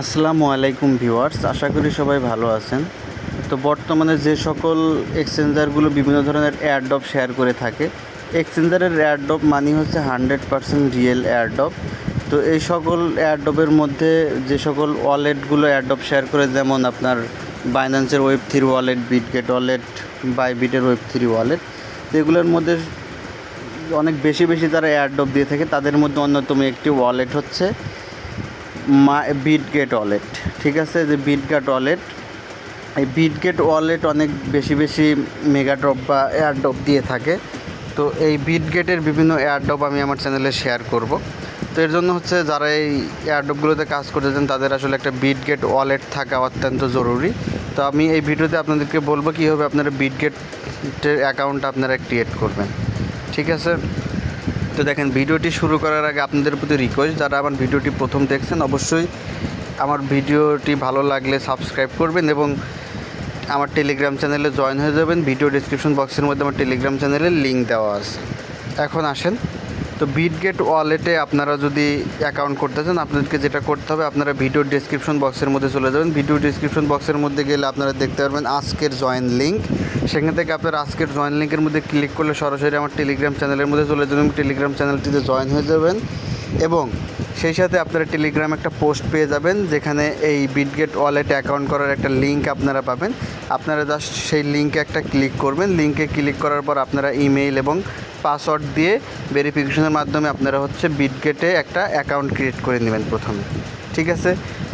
আসসালামু আলাইকুম ভিউয়ার্স, আশা করি সবাই ভালো আছেন। তো বর্তমানে যে সকল এক্সচেঞ্জারগুলো বিভিন্ন ধরনের এয়ারড্রপ শেয়ার করে থাকে, এক্সচেঞ্জারের এয়ারড্রপ মানে হচ্ছে 100% রিয়েল এয়ারড্রপ। তো এই সকল এয়ারড্রপের মধ্যে যে সকল ওয়ালেটগুলো এয়ারড্রপ শেয়ার করে, যেমন আপনার বাইন্যান্সের ওয়েব3 ওয়ালেট, বিটগেট ওয়ালেট, বাইবিটের ওয়েব3 ওয়ালেট, তো এগুলোর মধ্যে অনেক বেশি বেশি তারা এয়ারড্রপ দিয়ে থাকে। তাদের মধ্যে অন্যতম একটি ওয়ালেট হচ্ছে বিটগেট ওয়ালেট। ঠিক আছে, যে বিটগেট ওয়ালেট, এই বিটগেট ওয়ালেট অনেক বেশি বেশি মেগা ড্রপ বা এয়ারড্রপ দিয়ে থাকে। তো এই বিটগেটের বিভিন্ন এয়ারড্রপ আমি আমার চ্যানেলে শেয়ার করব। তো এর জন্য হচ্ছে যারা এই এয়ারড্রপগুলোতে কাজ করতেছেন তাদের আসলে একটা বিটগেট ওয়ালেট থাকা অত্যন্ত জরুরি। তো আমি এই ভিডিওতে আপনাদেরকে বলবো কীভাবে আপনারা বিটগেটের অ্যাকাউন্ট আপনারা ক্রিয়েট করবেন। ঠিক আছে, তো দেখেন, ভিডিওটি শুরু করার আগে আপনাদের প্রতি রিকোয়েস্ট, যারা আমার ভিডিওটি প্রথম দেখছেন অবশ্যই আমার ভিডিওটি ভালো লাগলে সাবস্ক্রাইব করবেন এবং আমার টেলিগ্রাম চ্যানেলে জয়েন হয়ে যাবেন। ভিডিও ডিসক্রিপশন বক্সের মধ্যে আমার টেলিগ্রাম চ্যানেলের লিঙ্ক দেওয়া আছে। এখন আসেন, তো বিটগেট ওয়ালেটে আপনারা যদি অ্যাকাউন্ট করতে চান আপনাদেরকে যেটা করতে হবে, আপনারা ভিডিও ডিসক্রিপশন বক্সের মধ্যে চলে যাবেন। ভিডিও ডিসক্রিপশন বক্সের মধ্যে গেলে আপনারা দেখতে পারবেন আজকের জয়েন লিঙ্ক। সেখান থেকে আপনারা আজকের জয়েন লিঙ্কের মধ্যে ক্লিক করলে সরাসরি আমার টেলিগ্রাম চ্যানেলের মধ্যে চলে যাবেন। টেলিগ্রাম চ্যানেলটিতে জয়েন হয়ে যাবেন এবং সেই সাথে আপনারা টেলিগ্রামে একটা পোস্ট পেয়ে যাবেন, যেখানে এই বিটগেট ওয়ালেটে অ্যাকাউন্ট করার একটা লিঙ্ক আপনারা পাবেন। আপনারা জাস্ট সেই লিঙ্কে একটা ক্লিক করবেন। লিঙ্কে ক্লিক করার পর আপনারা ইমেইল এবং পাসওয়ার্ড দিয়ে ভেরিফিকেশনের মাধ্যমে আপনারা হচ্ছে বিটগেটে একটা অ্যাকাউন্ট ক্রিয়েট করে নেবেন প্রথমে। ঠিক আছে,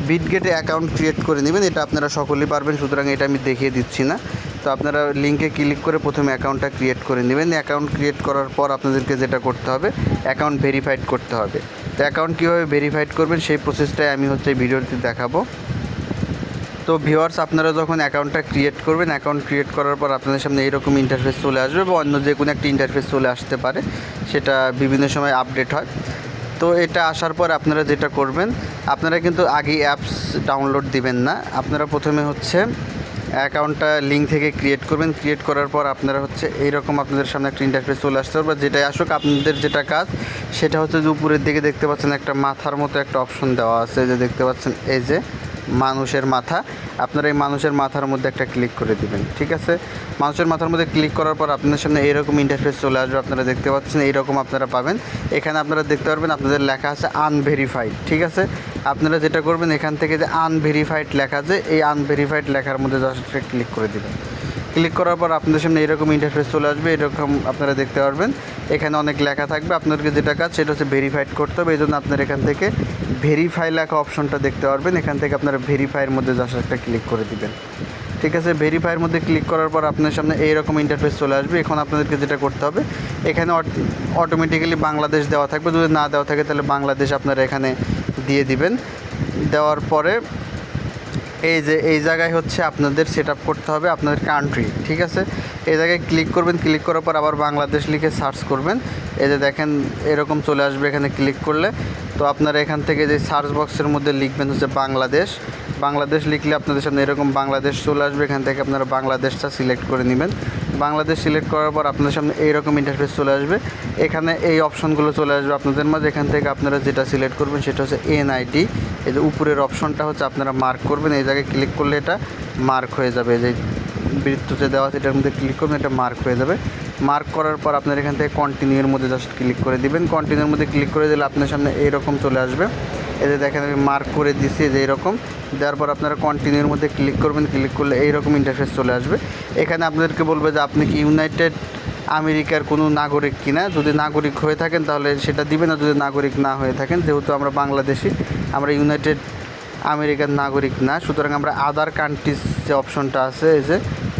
বিটগেটে অ্যাকাউন্ট ক্রিয়েট করে নেবেন, এটা আপনারা সকলেই পারবেন, সুতরাং এটা আমি দেখিয়ে দিচ্ছি না। তো আপনারা লিঙ্কে ক্লিক করে প্রথমে অ্যাকাউন্টটা ক্রিয়েট করে নেবেন। অ্যাকাউন্ট ক্রিয়েট করার পর আপনাদেরকে যেটা করতে হবে, অ্যাকাউন্ট ভেরিফাইড করতে হবে। তো অ্যাকাউন্ট কীভাবে ভেরিফাইড করবেন সেই প্রসেসটাই আমি হচ্ছে এই ভিডিওতে দেখাবো। তো ভিউয়ার্স, আপনারা যখন অ্যাকাউন্টটা ক্রিয়েট করবেন, অ্যাকাউন্ট ক্রিয়েট করার পর আপনাদের সামনে এইরকম ইন্টারফেস চলে আসবে বা অন্য যে কোনো একটা ইন্টারফেস চলে আসতে পারে, সেটা বিভিন্ন সময় আপডেট হয়। তো এটা আসার পর আপনারা যেটা করবেন, আপনারা কিন্তু আগেই অ্যাপস ডাউনলোড দিবেন না। আপনারা প্রথমে হচ্ছে অ্যাকাউন্টটা লিঙ্ক থেকে ক্রিয়েট করবেন। ক্রিয়েট করার পর আপনারা হচ্ছে এইরকম আপনাদের সামনে একটা ইন্টারফেস চলে আসতে পারবে। যেটাই আসুক, আপনাদের যেটা কাজ সেটা হচ্ছে যে উপরের দিকে দেখতে পাচ্ছেন একটা মাথার মতো একটা অপশন দেওয়া আছে, যে দেখতে পাচ্ছেন এই যে মানুষের মাথা, আপনারা এই মানুষের মাথার মধ্যে একটা ক্লিক করে দিবেন। ঠিক আছে, মানুষের মাথার মধ্যে ক্লিক করার পর আপনাদের সামনে এইরকম ইন্টারফেস চলে আসবে। আপনারা দেখতে পাচ্ছেন এইরকম আপনারা পাবেন। এখানে আপনারা দেখতে পারবেন আপনাদের লেখা আছে আনভেরিফাইড। ঠিক আছে, আপনারা যেটা করবেন, এখান থেকে যে আনভেরিফাইড লেখা আছে, এই আনভেরিফাইড লেখার মধ্যে জাস্ট ক্লিক করে দেবেন। ক্লিক করার পর আপনাদের সামনে এরকম ইন্টারফেস চলে আসবে। এরকম আপনারা দেখতে পারবেন, এখানে অনেক লেখা থাকবে। আপনাদেরকে যেটা কাজ সেটা হচ্ছে ভেরিফাইড করতে হবে। এই জন্য আপনারা এখান থেকে ভেরিফাই লেখা অপশনটা দেখতে পারবেন। এখান থেকে আপনারা ভেরিফাইয়ের মধ্যে জাস্ট একটা ক্লিক করে দিবেন। ঠিক আছে, ভেরিফাইয়ের মধ্যে ক্লিক করার পর আপনার সামনে এইরকম ইন্টারফেস চলে আসবে। এখন আপনাদেরকে যেটা করতে হবে, এখানে অটোমেটিক্যালি বাংলাদেশ দেওয়া থাকবে। যদি না দেওয়া থাকে তাহলে বাংলাদেশ আপনারা এখানে দিয়ে দিবেন। দেওয়ার পরে এই যে এই জায়গায় হচ্ছে আপনাদের সেট আপ করতে হবে আপনাদের কান্ট্রি। ঠিক আছে, এই জায়গায় ক্লিক করবেন। ক্লিক করার পর আবার বাংলাদেশ লিখে সার্চ করবেন। এই যে দেখেন এরকম চলে আসবে এখানে ক্লিক করলে। তো আপনারা এখান থেকে যে সার্চ বক্সের মধ্যে লিখবেন হচ্ছে বাংলাদেশ। বাংলাদেশ লিখলে আপনাদের সামনে এরকম বাংলাদেশ চলে আসবে। এখান থেকে আপনারা বাংলাদেশটা সিলেক্ট করে নেবেন। বাংলাদেশ সিলেক্ট করার পর আপনাদের সামনে এইরকম ইন্টারফেস চলে আসবে। এখানে এই অপশনগুলো চলে আসবে আপনাদের মাঝে। এখান থেকে আপনারা যেটা সিলেক্ট করবেন সেটা হচ্ছে এনআইডি। এই যে উপরের অপশনটা হচ্ছে আপনারা মার্ক করবেন। এই জায়গায় ক্লিক করলে এটা মার্ক হয়ে যাবে। যে বৃত্ততে দেওয়া আছে এটার মধ্যে ক্লিক করবেন, এটা মার্ক হয়ে যাবে। মার্ক করার পর আপনার এখান থেকে কন্টিনিউর মধ্যে জাস্ট ক্লিক করে দিবেন। কন্টিনিউর মধ্যে ক্লিক করে দিলে আপনার সামনে এইরকম চলে আসবে। এই যে দেখেন আমি মার্ক করে দিচ্ছি যে এইরকম। দেওয়ার পর আপনারা কন্টিনিউর মধ্যে ক্লিক করবেন। ক্লিক করলে এইরকম ইন্টারফেস চলে আসবে। এখানে আপনাদেরকে বলবে যে আপনি কি ইউনাইটেড আমেরিকার কোনো নাগরিক কিনা। যদি নাগরিক হয়ে থাকেন তাহলে সেটা দিবেন, না যদি নাগরিক না হয়ে থাকেন, যেহেতু আমরা বাংলাদেশি, আমরা ইউনাইটেড আমেরিকার নাগরিক না, সুতরাং আমরা আদার কান্ট্রিজ যে অপশনটা আছে, এই যে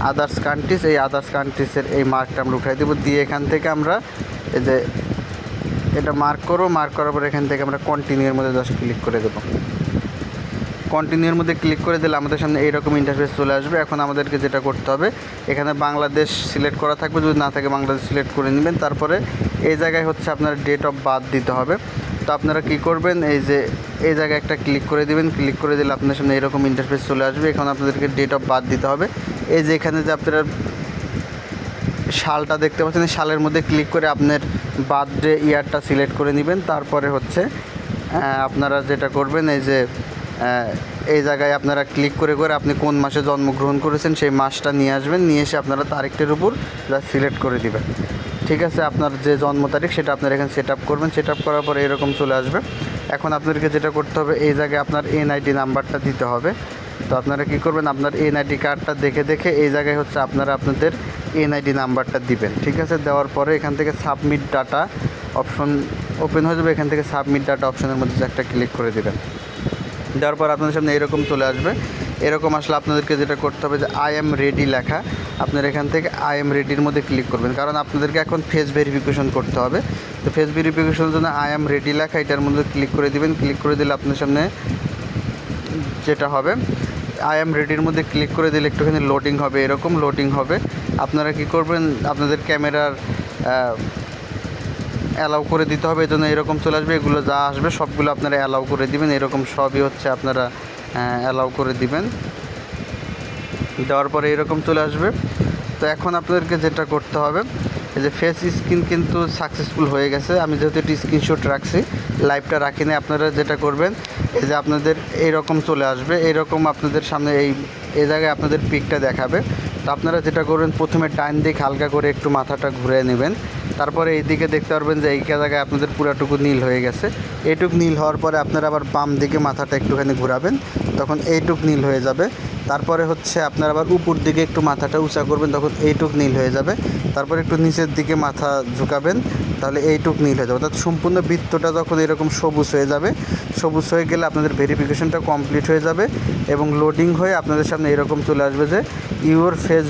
আদার্স কান্ট্রিজ, এই আদার্স কান্ট্রিজের এই মার্কটা আমরা উঠাই দেবো। দিয়ে এখান থেকে আমরা এই যে এটা মার্ক করবো। মার্ক করার পর এখান থেকে আমরা কন্টিনিউর মধ্যে জাস্ট ক্লিক করে দেবো। কন্টিনিউর মধ্যে ক্লিক করে দিলে আমাদের সামনে এইরকম ইন্টারফেস চলে আসবে। এখন আমাদেরকে যেটা করতে হবে, এখানে বাংলাদেশ সিলেক্ট করা থাকবে, যদি না থাকে বাংলাদেশ সিলেক্ট করে নেবেন। তারপরে এই জায়গায় হচ্ছে আপনার ডেট অফ বার্থ দিতে হবে। তো আপনারা কী করবেন, এই যে এই জায়গায় একটা ক্লিক করে দিবেন। ক্লিক করে দিলে আপনার সামনে এরকম ইন্টারফেস চলে আসবে। এখন আপনাদেরকে ডেট অফ বার্থ দিতে হবে। এই যে এখানে যে আপনারা সালটা দেখতে পাচ্ছেন, এই সালের মধ্যে ক্লিক করে আপনার বার্থডে ইয়ারটা সিলেক্ট করে নেবেন। তারপরে হচ্ছে আপনারা যেটা করবেন, এই যে এই জায়গায় আপনারা ক্লিক করে করে আপনি কোন মাসে জন্মগ্রহণ করেছেন সেই মাসটা নিয়ে আসবেন, নিয়ে এসে আপনারা তারিখটির উপর যা সিলেক্ট করে দিবেন। ঠিক আছে, আপনার যে জন্ম তারিখ সেটা আপনারা এখানে সেট আপ করবেন। সেট আপ করার পরে এরকম চলে আসবে। এখন আপনাদেরকে যেটা করতে হবে, এই জায়গায় আপনার এনআইডি নাম্বারটা দিতে হবে। তো আপনারা কী করবেন, আপনার এনআইডি কার্ডটা দেখে দেখে এই জায়গায় হচ্ছে আপনারা আপনাদের এনআইডি নাম্বারটা দিবেন। ঠিক আছে, দেওয়ার পরে এখান থেকে সাবমিট ডাটা অপশন ওপেন হয়ে যাবে। এখান থেকে সাবমিট ডাটা অপশনের মধ্যে একটা ক্লিক করে দেবেন। দেওয়ার পর আপনাদের সামনে এরকম চলে আসবে। এরকম আসলে আপনাদেরকে যেটা করতে হবে যে আই এম রেডি লেখা, আপনার এখান থেকে আই এম রেডির মধ্যে ক্লিক করবেন, কারণ আপনাদেরকে এখন ফেস ভেরিফিকেশন করতে হবে। তো ফেস ভেরিফিকেশনের জন্য আই এম রেডি লেখা এটার মধ্যে ক্লিক করে দিবেন। ক্লিক করে দিলে আপনার সামনে যেটা হবে, আই এম রেডির মধ্যে ক্লিক করে দিলে একটুখানি লোডিং হবে, এরকম লোডিং হবে। আপনারা কি করবেন, আপনাদের ক্যামেরার অ্যালাউ করে দিতে হবে, এই জন্য এরকম চলে আসবে। এগুলো যা আসবে সবগুলো আপনারা অ্যালাউ করে দিবেন। এরকম সবই হচ্ছে আপনারা অ্যালাউ করে দিবেন। দেওয়ার পরে এরকম চলে আসবে। তো এখন আপনাদেরকে যেটা করতে হবে, এই যে ফেস স্ক্রিন কিন্তু সাকসেসফুল হয়ে গেছে। আমি যেহেতু একটি স্ক্রিনশট রাখছি, লাইভটা রাখি না, আপনারা যেটা করবেন এই যে আপনাদের এইরকম চলে আসবে। এইরকম আপনাদের সামনে এই জায়গায় আপনাদের পিকটা দেখাবে। তো আপনারা যেটা করবেন, প্রথমে ডান দিক হালকা করে একটু মাথাটা ঘুরে নেবেন। তারপরে এই দিকে দেখতে পারবেন যে এই জায়গায় আপনাদের পুরাটুকু নীল হয়ে গেছে। এইটুক নীল হওয়ার পরে আপনারা আবার বাম দিকে মাথাটা একটুখানি ঘোরাবেন, তখন এইটুক নীল হয়ে যাবে। তারপরে হচ্ছে আপনারা আবার উপর দিকে একটু মাথাটা উঁচা করবেন, তখন এইটুক নীল হয়ে যাবে। তারপরে একটু নিচের দিকে মাথা ঝুঁকাবেন, তাহলে এইটুক নীল হয়ে যাবে। অর্থাৎ সম্পূর্ণ বৃত্তটা যখন এরকম সবুজ হয়ে যাবে, সবুজ হয়ে গেলে আপনাদের ভেরিফিকেশনটা কমপ্লিট হয়ে যাবে এবং লোডিং হয়ে আপনাদের সামনে এরকম চলে আসবে যে your face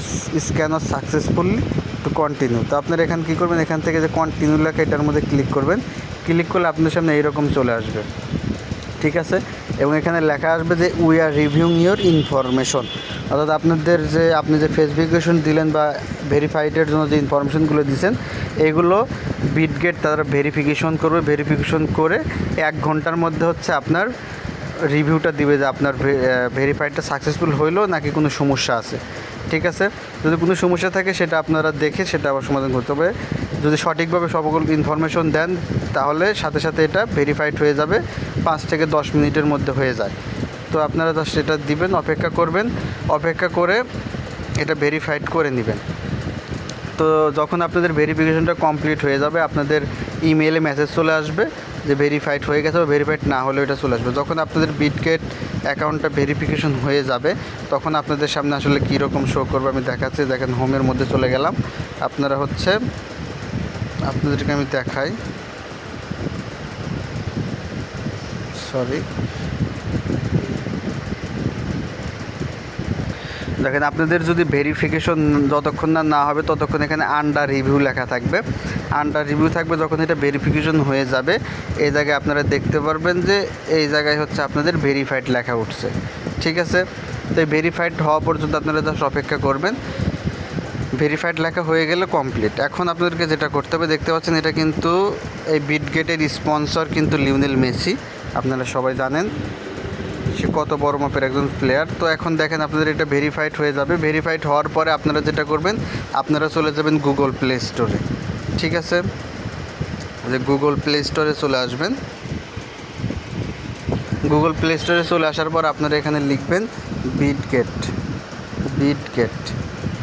scan was successfully to continue. তো আপনারা এখানে কী করবেন, এখান থেকে যে কন্টিনিউ লেখা এটার মধ্যে ক্লিক করবেন। ক্লিক করলে আপনাদের সামনে এইরকম চলে আসবে। ঠিক আছে, এবং এখানে লেখা আসবে যে we are reviewing your information, অর্থাৎ আপনাদের যে আপনি যে ফেস ভেরিফিকেশন দিলেন বা ভেরিফাইডের জন্য যে ইনফরমেশনগুলো দিয়েছেন, এগুলো বিটগেট তারা ভেরিফিকেশন করবে। ভেরিফিকেশন করে 1 ঘন্টার মধ্যে হচ্ছে আপনার রিভিউটা দিবে যে আপনার ভেরিফাইডটা সাকসেসফুল হইলো নাকি কোনো সমস্যা আছে। ঠিক আছে, যদি কোনো সমস্যা থাকে সেটা আপনারা দেখে সেটা আবার সমাধান করতে হবে। যদি সঠিকভাবে সকল ইনফরমেশন দেন তাহলে সাথে সাথে এটা ভেরিফাইড হয়ে যাবে, 5 থেকে 10 মিনিটের মধ্যে হয়ে যায়। তো আপনারা জাস্ট এটা দিবেন, অপেক্ষা করবেন, অপেক্ষা করে এটা ভেরিফাইড করে নেবেন। তো যখন আপনাদের ভেরিফিকেশনটা কমপ্লিট হয়ে যাবে, আপনাদের ইমেইলে মেসেজ চলে আসবে যে ভেরিফাইড হয়ে গেছে, বা ভেরিফাইড না হলে এটা চলে আসবে। যখন আপনাদের বিটগেট অ্যাকাউন্টটা ভেরিফিকেশন হয়ে যাবে, তখন আপনাদের সামনে আসলে কীরকম শো করবে আমি দেখাচ্ছি। দেখেন, হোমের মধ্যে চলে গেলাম। আপনারা হচ্ছে আপনাদেরকে আমি দেখাই, সরি, দেখেন আপনাদের যদি ভেরিফিকেশন যতক্ষণ না হবে ততক্ষণ এখানে আন্ডার রিভিউ লেখা থাকবে। আন্ডার রিভিউ থাকবে, যখন এটা ভেরিফিকেশন হয়ে যাবে এই জায়গায় আপনারা দেখতে পারবেন যে এই জায়গায় হচ্ছে আপনাদের ভেরিফাইড লেখা উঠছে। ঠিক আছে, তো এই ভেরিফাইড হওয়া পর্যন্ত আপনারা জাস্ট অপেক্ষা করবেন। ভেরিফাইড লেখা হয়ে গেলে কমপ্লিট। এখন আপনাদেরকে যেটা করতে হবে, দেখতে পাচ্ছেন এটা কিন্তু এই বিটগেটের স্পন্সর কিন্তু লিওনেল মেসি, আপনারা সবাই জানেন সে কত বড় মাপের একজন প্লেয়ার। তো এখন দেখেন আপনাদের এটা ভেরিফাইড হয়ে যাবে। ভেরিফাইড হওয়ার পরে আপনারা যেটা করবেন, আপনারা চলে যাবেন গুগল প্লে স্টোরে। ঠিক আছে, যে গুগল প্লে স্টোরে চলে আসবেন। গুগল প্লে স্টোরে চলে আসার পর আপনারা এখানে লিখবেন বিটগেট।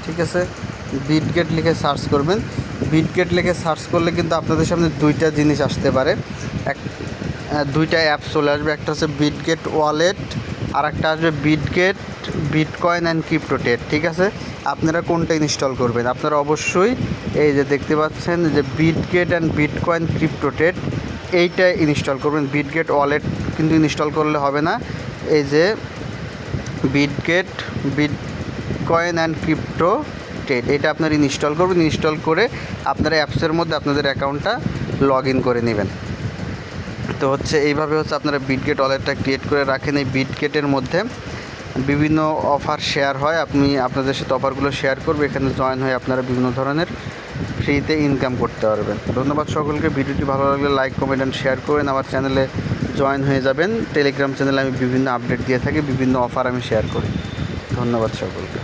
ঠিক আছে, বিটগেট লিখে সার্চ করবেন। বিটগেট লিখে সার্চ করলে কিন্তু আপনাদের সামনে দুইটা জিনিস আসতে পারে, দুইটা অ্যাপ চলে আসবে। একটা হচ্ছে বিটগেট ওয়ালেট, আর একটা আসবে বিটগেট বিটকয়েন অ্যান্ড ক্রিপ্টোটেট। ঠিক আছে, আপনারা কোনটা ইনস্টল করবেন? আপনারা অবশ্যই এই যে দেখতে পাচ্ছেন যে বিটগেট অ্যান্ড বিটকয়েন ক্রিপ্টোটেট, এইটা ইনস্টল করবেন। বিটগেট ওয়ালেট কিন্তু ইনস্টল করলে হবে না। এই যে বিটগেট বিটকয়েন অ্যান্ড ক্রিপ্টোটেট, এটা আপনারা ইনস্টল করবেন। ইনস্টল করে আপনারা অ্যাপসের মধ্যে আপনাদের অ্যাকাউন্টটা লগ ইন করে নেবেন। তো হচ্ছে এইভাবে হচ্ছে আপনারা বিটগেট ওয়ালেটটা ক্রিয়েট করে রাখেন। এই বিটগেটের মধ্যে বিভিন্ন অফার শেয়ার হয়, আপনি আপনাদের সাথে অফারগুলো শেয়ার করবে, এখানে জয়েন হয়ে আপনারা বিভিন্ন ধরনের ফ্রিতে ইনকাম করতে পারবেন। ধন্যবাদ সকলকে। ভিডিওটি ভালো লাগলে লাইক, কমেন্ট অ্যান্ড শেয়ার করেন। আমার চ্যানেলে জয়েন হয়ে যাবেন। টেলিগ্রাম চ্যানেলে আমি বিভিন্ন আপডেট দিয়ে থাকি, বিভিন্ন অফার আমি শেয়ার করি। ধন্যবাদ সকলকে।